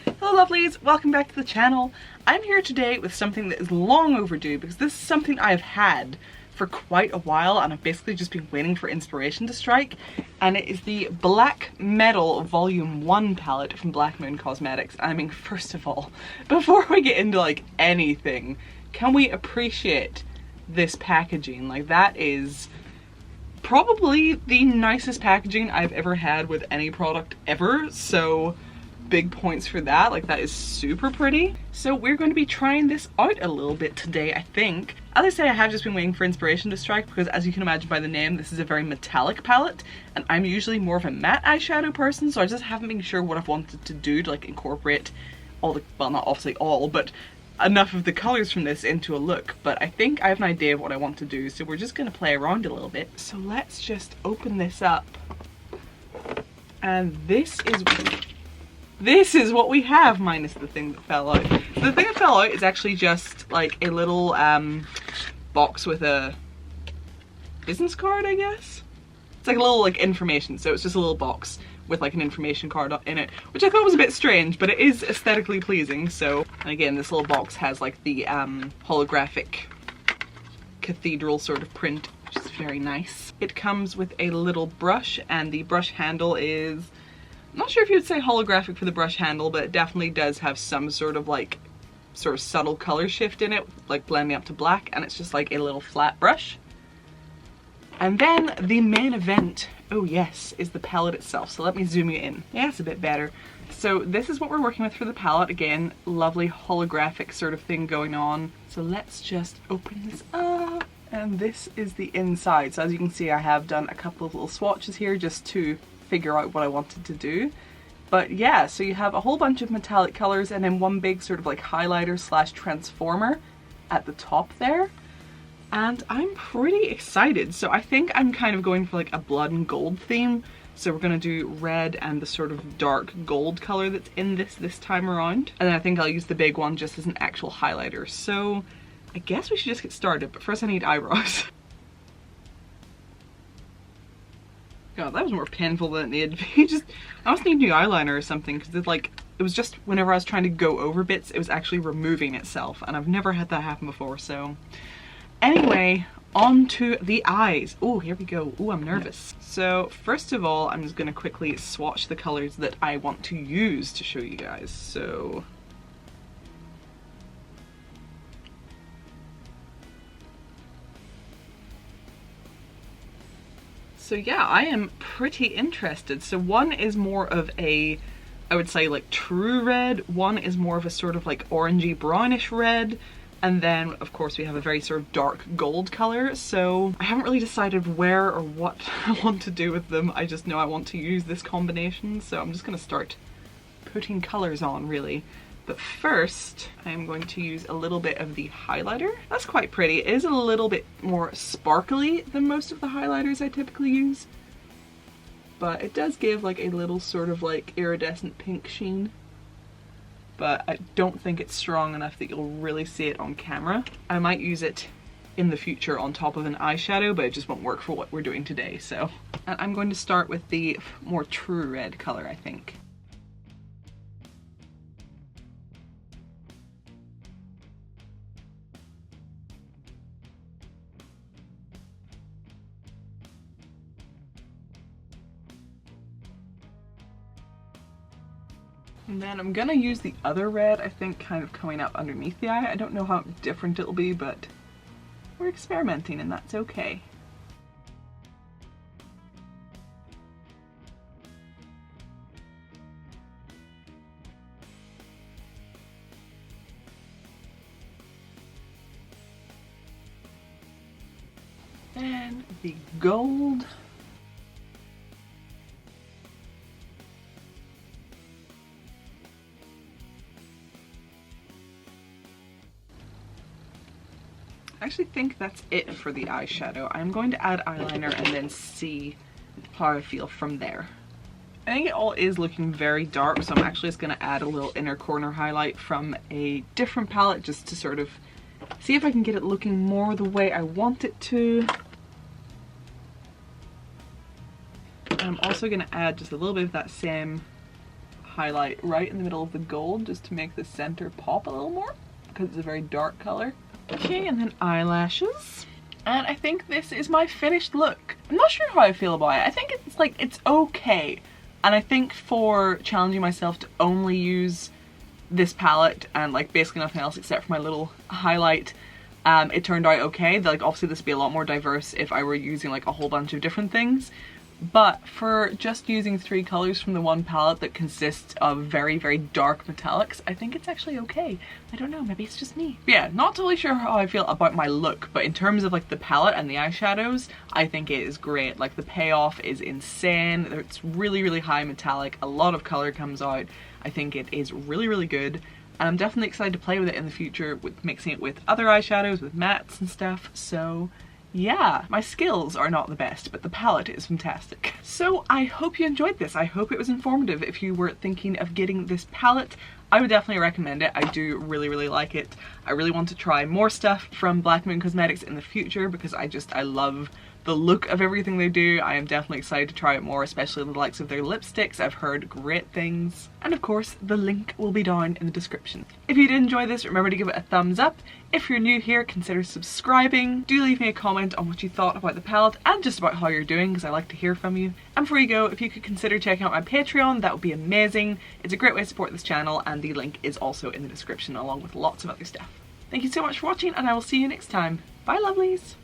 Hello lovelies, welcome back to the channel. I'm here today with something that is long overdue because this is something I've had for quite a while and I've basically just been waiting for inspiration to strike, and it is the Black Metal Volume 1 palette from Black Moon Cosmetics. I mean, first of all, before we get into like anything, can we appreciate this packaging? Like, that is probably the nicest packaging I've ever had with any product ever, so big points for that. Like, that is super pretty. So we're going to be trying this out a little bit today, I think. As I say, I have just been waiting for inspiration to strike because, as you can imagine by the name, this is a very metallic palette and I'm usually more of a matte eyeshadow person, so I just haven't been sure what I've wanted to do to like incorporate all the, well, not obviously all, but enough of the colours from this into a look. But I think I have an idea of what I want to do, so we're just going to play around a little bit. So let's just open this up, and this is what we have, minus the thing that fell out. So the thing that fell out is actually just like a little box with a business card, I guess. It's like a little like information, so it's just a little box with like an information card in it, which I thought was a bit strange, but it is aesthetically pleasing. So, and again, this little box has like the holographic cathedral sort of print, which is very nice. It comes with a little brush, and the brush handle is, I'm not sure if you would say holographic for the brush handle, but it definitely does have some sort of subtle color shift in it, like blending up to black, and it's just like a little flat brush. And then the main event, oh yes, is the palette itself. So let me zoom you in. Yeah, it's a bit better. So this is what we're working with for the palette. Again, lovely holographic sort of thing going on. So let's just open this up. And this is the inside. So as you can see, I have done a couple of little swatches here just to figure out what I wanted to do. But yeah, so you have a whole bunch of metallic colors and then one big sort of like highlighter slash transformer at the top there. And I'm pretty excited. So I think I'm kind of going for like a blood and gold theme. So we're gonna do red and the sort of dark gold color that's in this time around. And then I think I'll use the big one just as an actual highlighter. So I guess we should just get started, but first I need eyebrows. God, that was more painful than it needed to be. I almost need new eyeliner or something, because it was just whenever I was trying to go over bits, it was actually removing itself, and I've never had that happen before. So anyway, on to the eyes. Oh, here we go. Oh, I'm nervous. So first of all, I'm just gonna quickly swatch the colors that I want to use to show you guys. So yeah, I am pretty interested. So one is more of a, I would say like true red, one is more of a sort of like orangey brownish red, and then of course we have a very sort of dark gold color. So I haven't really decided where or what I want to do with them. I just know I want to use this combination, so I'm just gonna start putting colors on really. But first, I'm going to use a little bit of the highlighter. That's quite pretty. It is a little bit more sparkly than most of the highlighters I typically use, but it does give like a little sort of like iridescent pink sheen. But I don't think it's strong enough that you'll really see it on camera. I might use it in the future on top of an eyeshadow, but it just won't work for what we're doing today. So, and I'm going to start with the more true red color, I think. And then I'm gonna use the other red, I think, kind of coming up underneath the eye. I don't know how different it'll be, but we're experimenting and that's okay. Then the gold. I actually think that's it for the eyeshadow. I'm going to add eyeliner and then see how I feel from there. I think it all is looking very dark, so I'm actually just going to add a little inner corner highlight from a different palette just to sort of see if I can get it looking more the way I want it to. I'm also going to add just a little bit of that same highlight right in the middle of the gold just to make the center pop a little more because it's a very dark color. Okay, and then eyelashes. And I think this is my finished look. I'm not sure how I feel about it. I think it's like, it's okay. And I think for challenging myself to only use this palette and like basically nothing else except for my little highlight, it turned out okay. Like obviously this would be a lot more diverse if I were using like a whole bunch of different things. But for just using 3 colors from the one palette that consists of very, very dark metallics, I think it's actually okay. I don't know, maybe it's just me. But yeah, not totally sure how I feel about my look, but in terms of like the palette and the eyeshadows, I think it is great. Like the payoff is insane. It's really, really high metallic. A lot of color comes out. I think it is really, really good. And I'm definitely excited to play with it in the future, with mixing it with other eyeshadows, with mattes and stuff. So yeah, my skills are not the best, but the palette is fantastic. So I hope you enjoyed this. I hope it was informative. If you were thinking of getting this palette, I would definitely recommend it. I do really, really like it. I really want to try more stuff from Black Moon Cosmetics in the future because I love the look of everything they do. I am definitely excited to try it more, especially the likes of their lipsticks. I've heard great things. And of course, the link will be down in the description. If you did enjoy this, remember to give it a thumbs up. If you're new here, consider subscribing. Do leave me a comment on what you thought about the palette and just about how you're doing, because I like to hear from you. And before you go, if you could consider checking out my Patreon, that would be amazing. It's a great way to support this channel, and the link is also in the description along with lots of other stuff. Thank you so much for watching, and I will see you next time. Bye, lovelies!